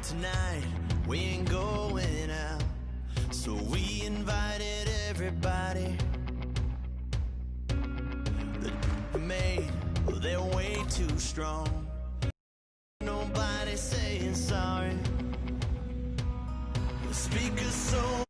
tonight, we ain't going out. So we invited everybody. The made, well, they're way too strong. Nobody saying sorry. The speaker's so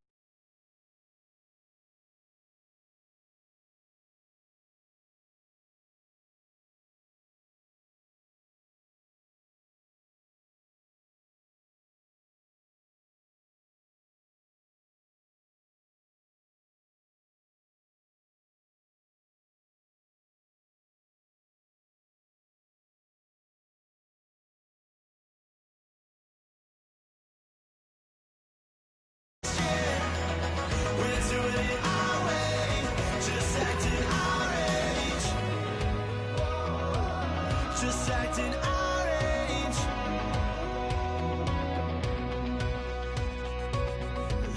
just acting our age.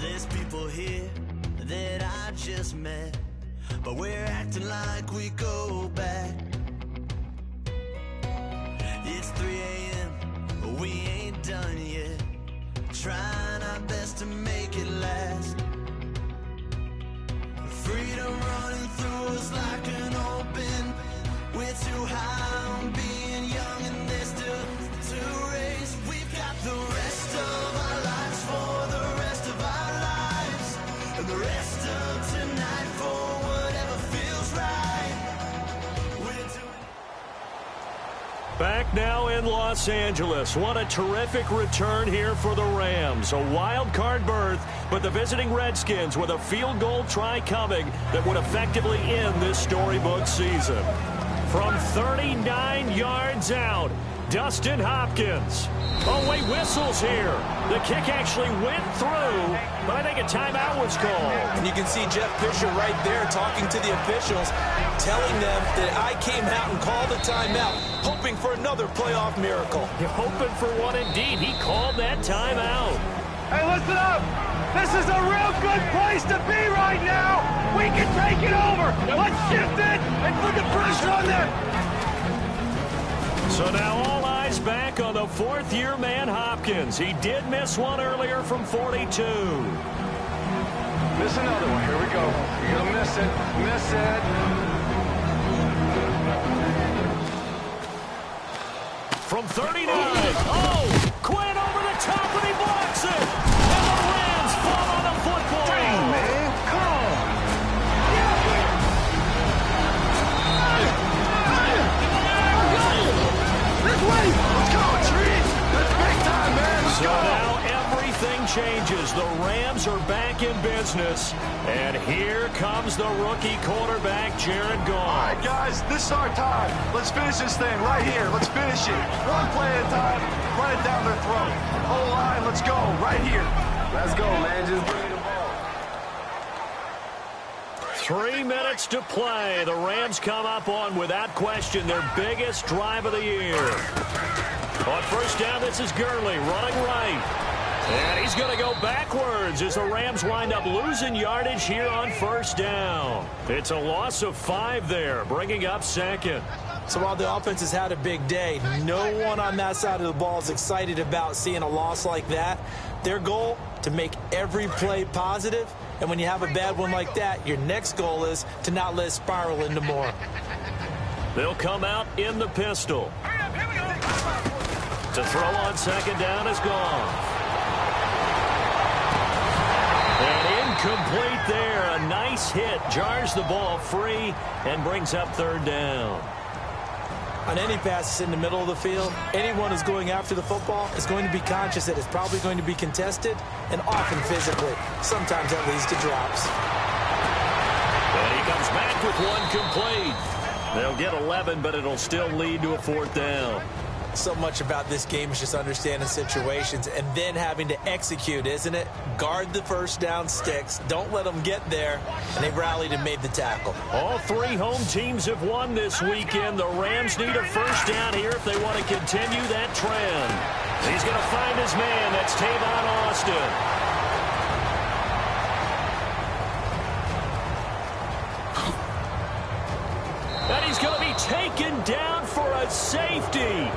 There's people here that I just met, but we're acting like we go back. It's 3 a.m., but we ain't done yet, trying our best to make it last. Freedom running through us like an open. We're too high on being young, and there's still to raise. We've got the rest of our lives for the rest of our lives, and the rest of tonight for whatever feels right. We're doing. Back now in Los Angeles. What a terrific return here for the Rams. A wild card berth, but the visiting Redskins with a field goal try coming that would effectively end this storybook season. From 39 yards out, Dustin Hopkins. Oh, wait, whistles here. The kick actually went through, but I think a timeout was called. And you can see Jeff Fisher right there talking to the officials, telling them that I came out and called a timeout, hoping for another playoff miracle. You're hoping for one indeed. He called that timeout. Hey, listen up. This is a real good place to be right now. We can take it over. Let's shift it and put the pressure on them. So now all eyes back on the fourth-year man Hopkins. He did miss one earlier from 42. Miss another one. Here we go. You're going to miss it. Miss it. From 39. Oh! Quinn over the top, and he blocks it. And the Rams fall on the football. Dang, man. Come on. This way. Let's go, Trees. That's big time, man. Let's So go. now everything changes. The Rams are back in business. And here comes the rookie quarterback, Jared Goff. All right, guys, this is our time. Let's finish this thing right here. Let's finish it. One play at a time. Run it down their throat. Whole line, let's go. Right here. Let's go, man. Just bring the ball. 3 minutes to play. The Rams come up on, without question, their biggest drive of the year. On first down, this is Gurley running right. And he's going to go backwards as the Rams wind up losing yardage here on first down. It's a loss of 5 there, bringing up second. So while the offense has had a big day, no one on that side of the ball is excited about seeing a loss like that. Their goal, to make every play positive. And when you have a bad one like that, your next goal is to not let it spiral into more. They'll come out in the pistol. To throw on second down is gone. And incomplete there. A nice hit. Jars the ball free and brings up third down. On any passes in the middle of the field, anyone who's going after the football is going to be conscious that it's probably going to be contested and often physically. Sometimes that leads to drops. And he comes back with one complete. They'll get 11, but it'll still lead to a fourth down. So much about this game is just understanding situations and then having to execute, isn't it? Guard the first down sticks. Don't let them get there. And they rallied and made the tackle. All 3 home teams have won this weekend. The Rams need a first down here if they want to continue that trend. He's going to find his man. That's Tavon Austin. And he's going to be taken down for a safety.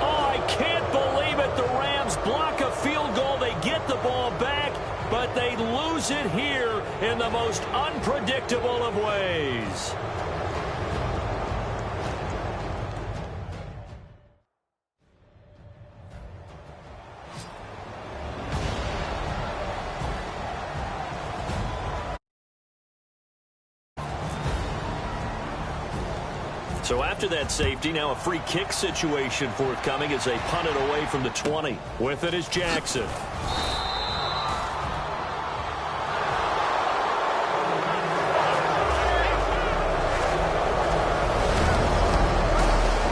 Oh, I can't believe it. The Rams block a field goal. They get the ball back, but they lose it here in the most unpredictable of ways. So after that safety, now a free kick situation forthcoming as they punt it away from the 20. With it is Jackson.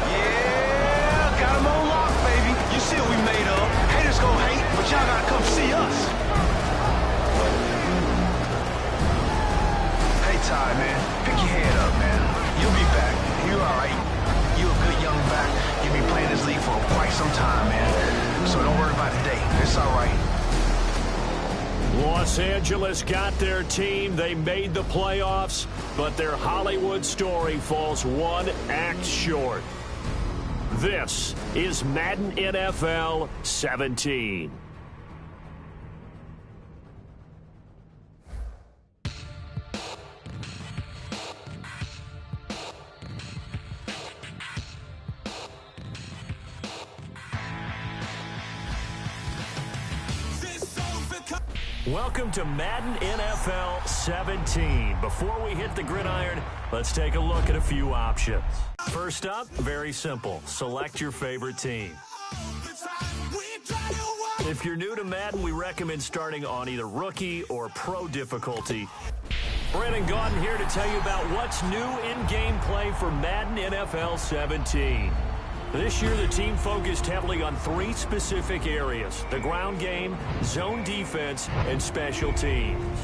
Yeah, got him on lock, baby. You see what we made of. Haters gonna hate, but y'all gotta come see us. Hey, Ty, man, pick your head up, man. You'll be back. You all right. You a good young back. You'll be playing this league for quite some time, man. So don't worry about today. It's all right. Los Angeles got their team. They made the playoffs, but their Hollywood story falls one act short. This is Madden NFL 17. Welcome to Madden NFL 17. Before we hit the gridiron, let's take a look at a few options. First up, very simple. Select your favorite team. If you're new to Madden, we recommend starting on either rookie or pro difficulty. Brandon Gaudin here to tell you about what's new in gameplay for Madden NFL 17. This year, the team focused heavily on three specific areas: the ground game, zone defense, and special teams.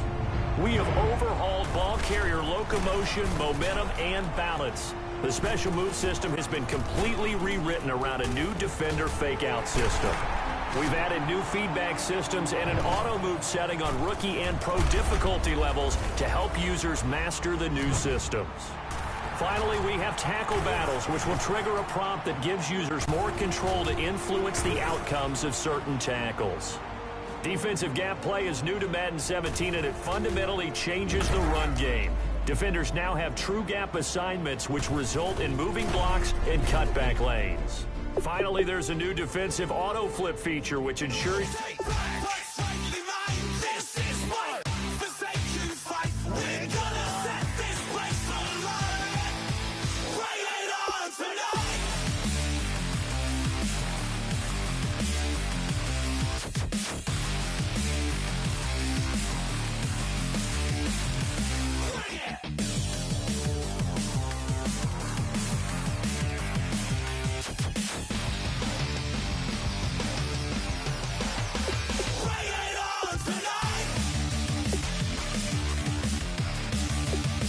We have overhauled ball carrier locomotion, momentum, and balance. The special move system has been completely rewritten around a new defender fake-out system. We've added new feedback systems and an auto-move setting on rookie and pro difficulty levels to help users master the new systems. Finally, we have tackle battles, which will trigger a prompt that gives users more control to influence the outcomes of certain tackles. Defensive gap play is new to Madden 17, and it fundamentally changes the run game. Defenders now have true gap assignments, which result in moving blocks and cutback lanes. Finally, there's a new defensive auto flip feature, which ensures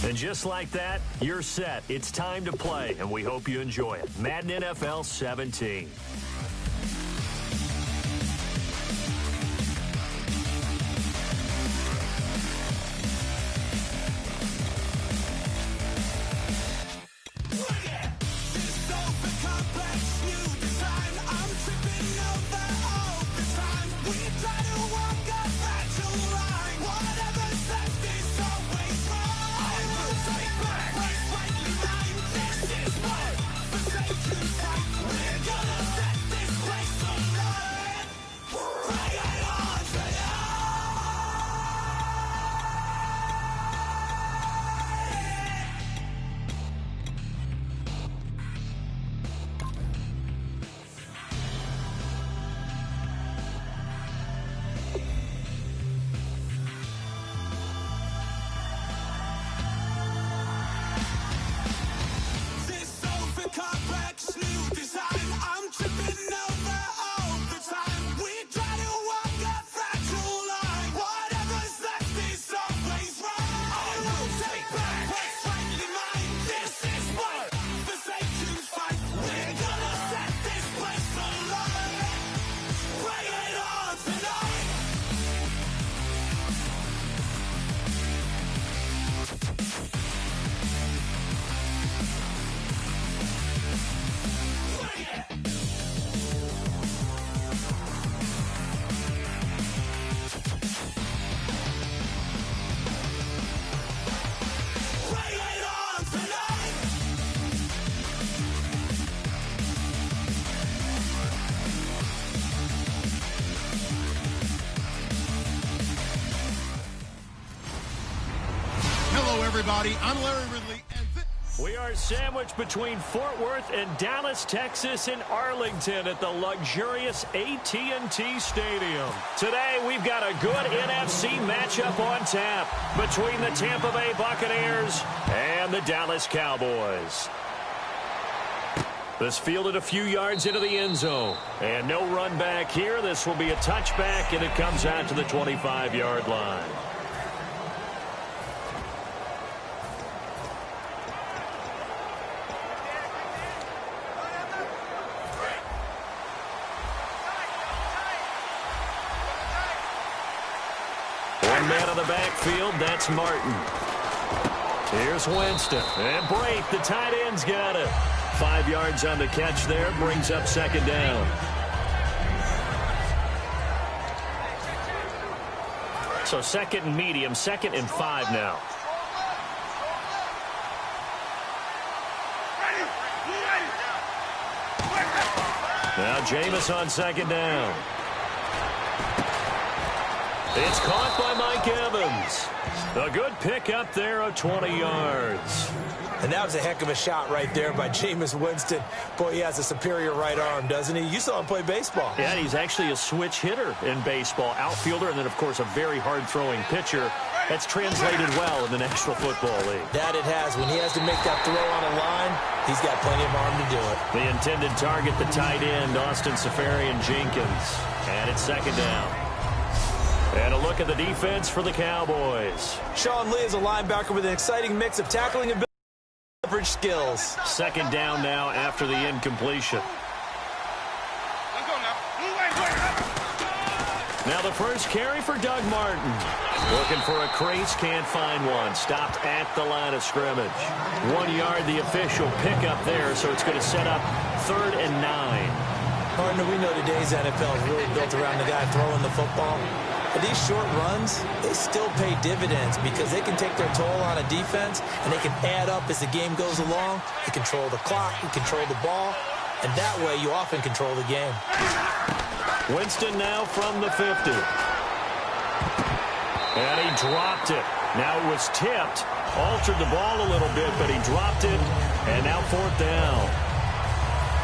And just like that, you're set. It's time to play, and we hope you enjoy it. Madden NFL 17. We're gonna Hello, everybody. I'm Larry Ridley. We are sandwiched between Fort Worth and Dallas, Texas, and Arlington at the luxurious AT&T Stadium. Today, we've got a good NFC matchup on tap between the Tampa Bay Buccaneers and the Dallas Cowboys. This fielded a few yards into the end zone. And no run back here. This will be a touchback, and it comes out to the 25-yard line. One man on the backfield, that's Martin. Here's Winston. And Brate, the tight end's got it. 5 yards on the catch there, brings up second down. So second and medium, 2nd and 5 now. Now Jameis on second down. It's caught by Mike Evans. A good pickup there of 20 yards. And that was a heck of a shot right there by Jameis Winston. Boy, he has a superior right arm, doesn't he? You saw him play baseball. Yeah, he's actually a switch hitter in baseball. Outfielder, and then, of course, a very hard-throwing pitcher. That's translated well in the National Football League. That it has. When he has to make that throw on a line, he's got plenty of arm to do it. The intended target, the tight end, Austin Seferian-Jenkins. And it's second down. And a look at the defense for the Cowboys. Sean Lee is a linebacker with an exciting mix of tackling ability and leverage skills. Second down now after the incompletion. Now the first carry for Doug Martin. Looking for a crease, can't find one. Stopped at the line of scrimmage. 1 yard, the official pickup there, so it's going to set up 3rd and 9. Partner, we know today's NFL is really built around the guy throwing the football. But these short runs, they still pay dividends because they can take their toll on a defense, and they can add up as the game goes along. You control the clock, you control the ball, and that way you often control the game. Winston now from the 50. And he dropped it. Now it was tipped. Altered the ball a little bit, but he dropped it. And now 4th down.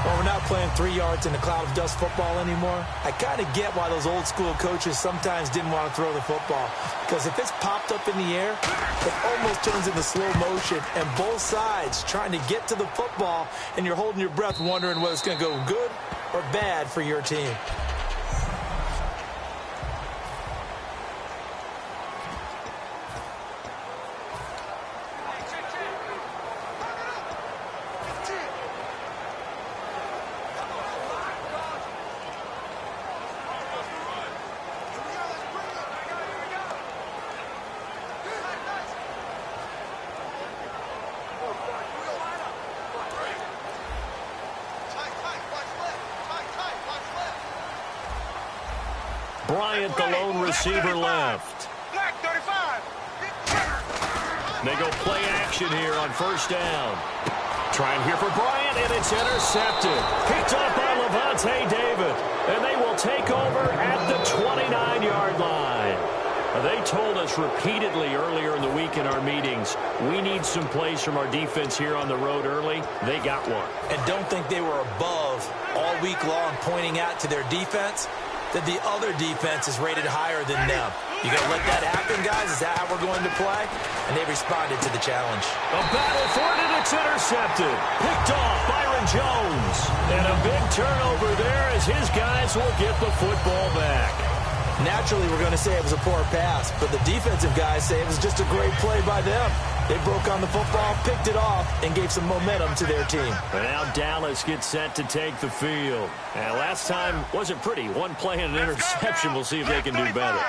Well, we're not playing 3 yards in the cloud of dust football anymore. I kind of get why those old school coaches sometimes didn't want to throw the football. Because if it's popped up in the air, it almost turns into slow motion. And both sides trying to get to the football, and you're holding your breath wondering whether it's going to go good or bad for your team. Bryant, the lone receiver, left. They go play action here on 1st down. Trying here for Bryant, and it's intercepted. Picked up by Levante David. And they will take over at the 29-yard line. They told us repeatedly earlier in the week in our meetings, we need some plays from our defense here on the road early. They got one. And don't think they were above all week long pointing out to their defense that the other defense is rated higher than them. You going to let that happen, guys? Is that how we're going to play? And they responded to the challenge. A battle for it, and it's intercepted. Picked off Byron Jones. And a big turnover there as his guys will get the football back. Naturally, we're going to say it was a poor pass, but the defensive guys say it was just a great play by them. They broke on the football, picked it off, and gave some momentum to their team. And now Dallas gets set to take the field. And last time wasn't pretty. One play and an interception. We'll see if they can do better.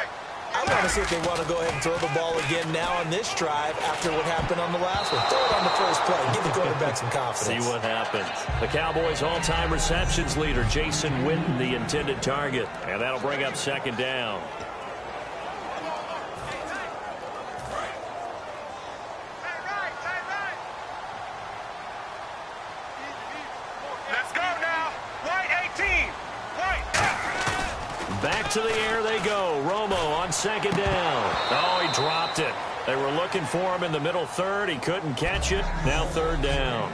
I want to see if they want to go ahead and throw the ball again now on this drive after what happened on the last one. Throw it on the first play. Give the quarterback some confidence. See what happens. The Cowboys' all-time receptions leader, Jason Witten, the intended target. And that'll bring up 2nd down. Let's go now. White 18. Back to the air they go. Romo on 2nd down. Oh, he dropped it. They were looking for him in the middle third. He couldn't catch it. Now third down.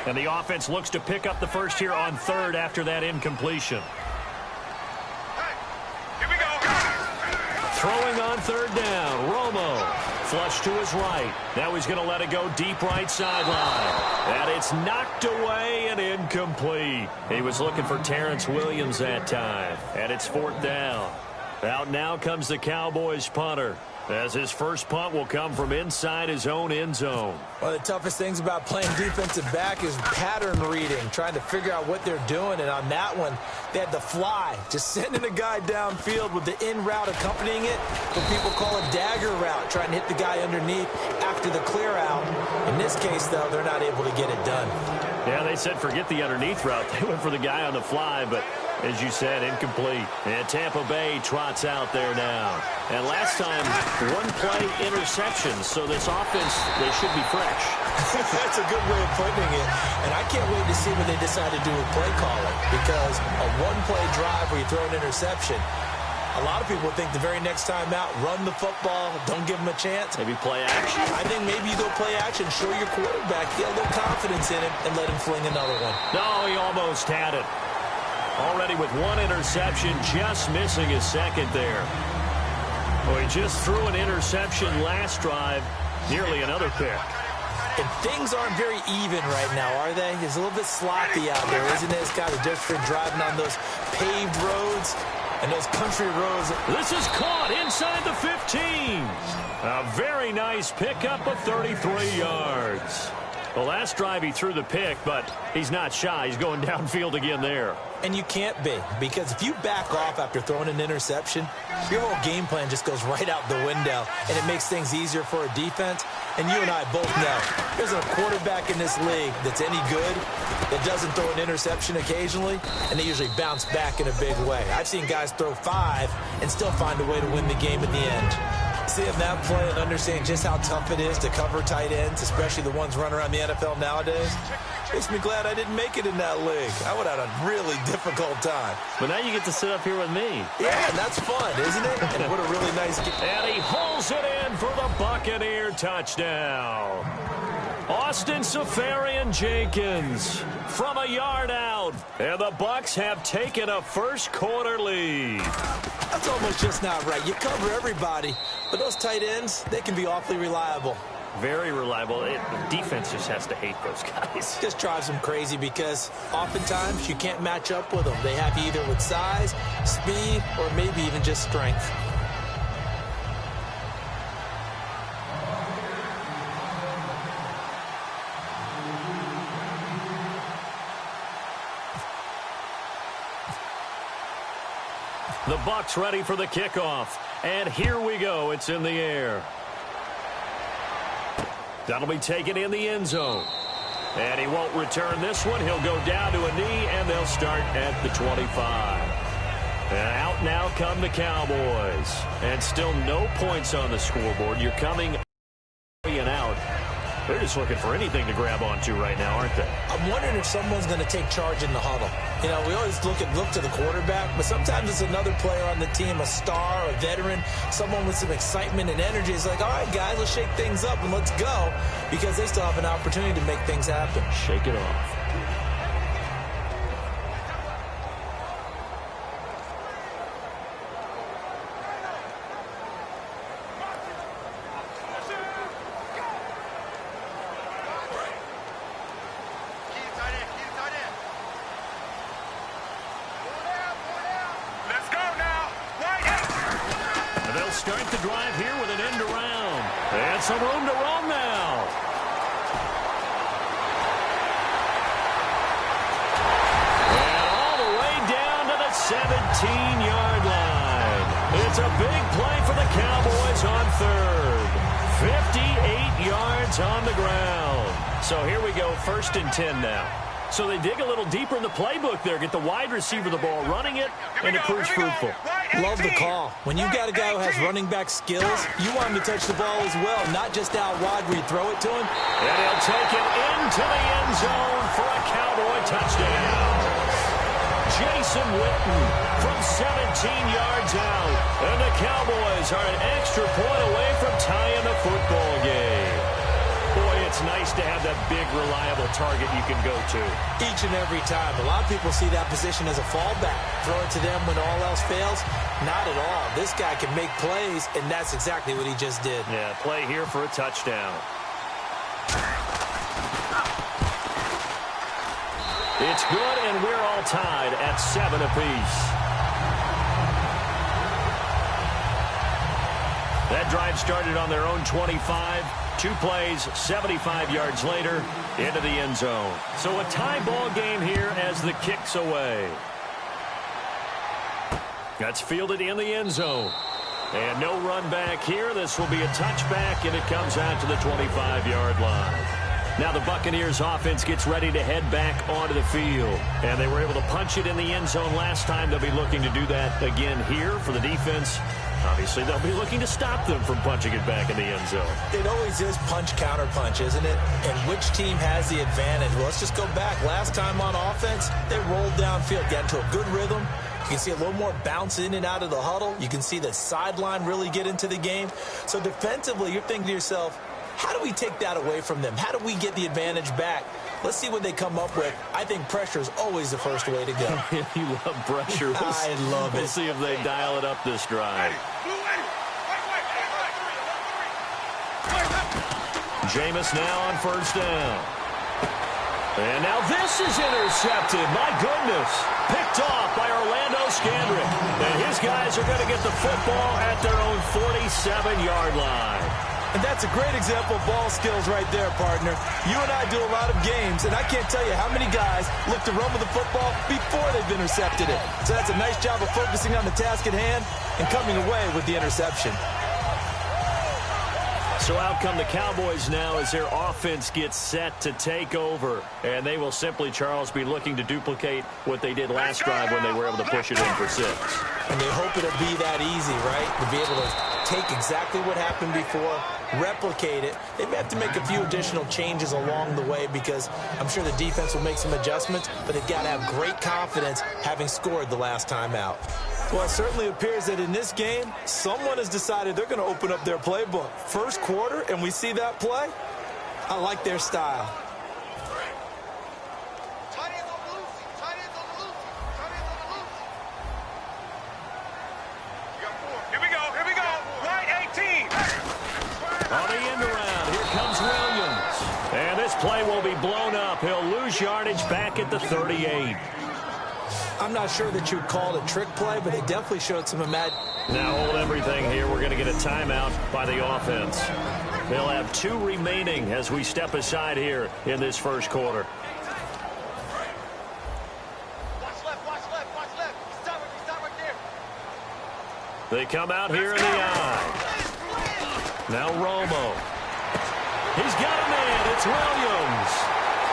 And the offense looks to pick up the first here on third after that incompletion. Here we go. Throwing on third down, Romo. Flush to his right. Now he's going to let it go deep right sideline. And it's knocked away and incomplete. He was looking for Terrence Williams that time. And it's fourth down. Out now comes the Cowboys punter, as his first punt will come from inside his own end zone. One of the toughest things about playing defensive back is pattern reading, trying to figure out what they're doing. And on that one, they had the fly, just sending a guy downfield with the in route accompanying it. What people call a dagger route, trying to hit the guy underneath after the clear out. In this case, though, they're not able to get it done. Yeah, they said forget the underneath route. They went for the guy on the fly, but as you said, incomplete. And Tampa Bay trots out there now. And last time, one-play interceptions. So this offense, they should be fresh. That's a good way of putting it. And I can't wait to see what they decide to do with play calling. Because a one-play drive where you throw an interception, a lot of people think the very next time out, run the football, don't give them a chance. Maybe play action. I think maybe you go play action, show your quarterback, get a little confidence in him, and let him fling another one. No, he almost had it. Already with one interception, just missing his second there. Well, he just threw an interception last drive, nearly another pick. And things aren't very even right now, are they? It's a little bit sloppy out there, isn't it? It's kind of different driving on those paved roads and those country roads. This is caught inside the 15. A very nice pickup of 33 yards. The last drive he threw the pick, but he's not shy. He's going downfield again there. And you can't be, because if you back off after throwing an interception, your whole game plan just goes right out the window, and it makes things easier for a defense. And you and I both know there's a quarterback in this league that's any good that doesn't throw an interception occasionally, and they usually bounce back in a big way. I've seen guys throw 5 and still find a way to win the game in the end. Seeing that play and understanding just how tough it is to cover tight ends, especially the ones running around the NFL nowadays, makes me glad I didn't make it in that league. I would have had a really difficult time. But now you get to sit up here with me. Yeah, and that's fun, isn't it? And what a really nice game. And he hauls it in for the Buccaneer touchdown. Austin Safarian-Jenkins from a yard out. And the Bucs have taken a first-quarter lead. That's almost just not right. You cover everybody, but those tight ends, they can be awfully reliable. Very reliable. The defense just has to hate those guys. Just drives them crazy because oftentimes you can't match up with them. They have you either with size, speed, or maybe even just strength. The Bucs ready for the kickoff. And here we go. It's in the air. That'll be taken in the end zone. And he won't return this one. He'll go down to a knee, and they'll start at the 25. And out now come the Cowboys. And still no points on the scoreboard. You're coming and out. They're just looking for anything to grab onto right now, aren't they? I'm wondering if someone's going to take charge in the huddle. You know, we always look to the quarterback, but sometimes it's another player on the team, a star, a veteran, someone with some excitement and energy. It's like, all right, guys, let's shake things up and let's go, because they still have an opportunity to make things happen. Shake it off. Start the drive here with an end around. And some room to roam now. And all the way down to the 17-yard line. It's a big play for the Cowboys on third. 58 yards on the ground. So here we go, 1st and 10 now. So they dig a little deeper in the playbook there, get the wide receiver the ball, running it, and it proves fruitful. Love the call. When you've got a guy who has running back skills, you want him to touch the ball as well, not just out wide where you throw it to him. And he'll take it into the end zone for a Cowboy touchdown. Jason Witten from 17 yards out. And the Cowboys are an extra point away from tying the football game. Boy, it's nice to have that big, reliable target you can go to. Each and every time. A lot of people see that position as a fallback. Throw it to them when all else fails. Not at all. This guy can make plays, and that's exactly what he just did. Yeah, play here for a touchdown. It's good, and we're all tied at 7 apiece. That drive started on their own 25. 2 plays, 75 yards later, into the end zone. So a tie ball game here as the kick's away. That's fielded in the end zone. And no run back here. This will be a touchback, and it comes out to the 25-yard line. Now the Buccaneers offense gets ready to head back onto the field. And they were able to punch it in the end zone last time. They'll be looking to do that again here for the defense. Obviously, they'll be looking to stop them from punching it back in the end zone. It always is punch-counter-punch, isn't it? And which team has the advantage? Well, let's just go back. Last time on offense, they rolled downfield, got into a good rhythm. You can see a little more bounce in and out of the huddle. You can see the sideline really get into the game. So defensively, you're thinking to yourself, how do we take that away from them? How do we get the advantage back? Let's see what they come up with. I think pressure is always the first way to go. You love pressure. I love it. We'll see if they dial it up this drive. Jameis now on first down. And now this is intercepted. My goodness. Picked off by Orlando Scandrick. And his guys are going to get the football at their own 47-yard line. And that's a great example of ball skills right there, partner. You and I do a lot of games, and I can't tell you how many guys look to run with the football before they've intercepted it. So that's a nice job of focusing on the task at hand and coming away with the interception. So out come the Cowboys now as their offense gets set to take over. And they will simply, Charles, be looking to duplicate what they did last drive when they were able to push it in for 6. And they hope it'll be that easy, right? To be able to take exactly what happened before, replicate it. They may have to make a few additional changes along the way because I'm sure the defense will make some adjustments, but they've got to have great confidence having scored the last time out. Well, it certainly appears that in this game, someone has decided they're going to open up their playbook. First quarter, and we see that play. I like their style. Here we go. Right 18. On the end around, here comes Williams. And this play will be blown up. He'll lose yardage back at the 38. I'm not sure that you'd call it a trick play, but they definitely showed some Now hold everything here. We're going to get a timeout by the offense. They'll have 2 remaining as we step aside here in this first quarter. Watch left. Stop right there. They come out here in the eye. Now Romo. He's got a man. It's Williams.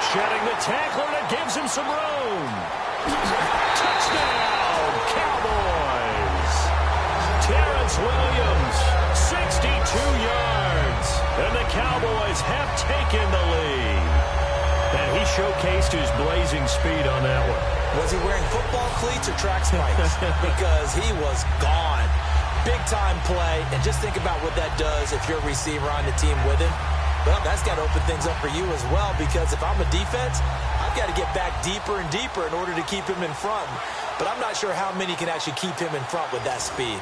Shedding the tackler that gives him some room. Touchdown, Cowboys. Terrence Williams, 62 yards. And the Cowboys have taken the lead. And he showcased his blazing speed on that one. Was he wearing football cleats or track spikes? Because he was gone. Big-time play. And just think about what that does if you're a receiver on the team with him. Well, that's got to open things up for you as well, because if I'm a defense, I've got to get back deeper and deeper in order to keep him in front. But I'm not sure how many can actually keep him in front with that speed.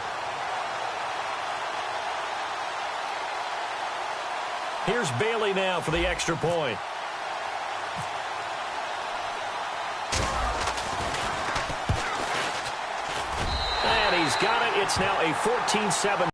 Here's Bailey now for the extra point. And he's got it. It's now a 14-7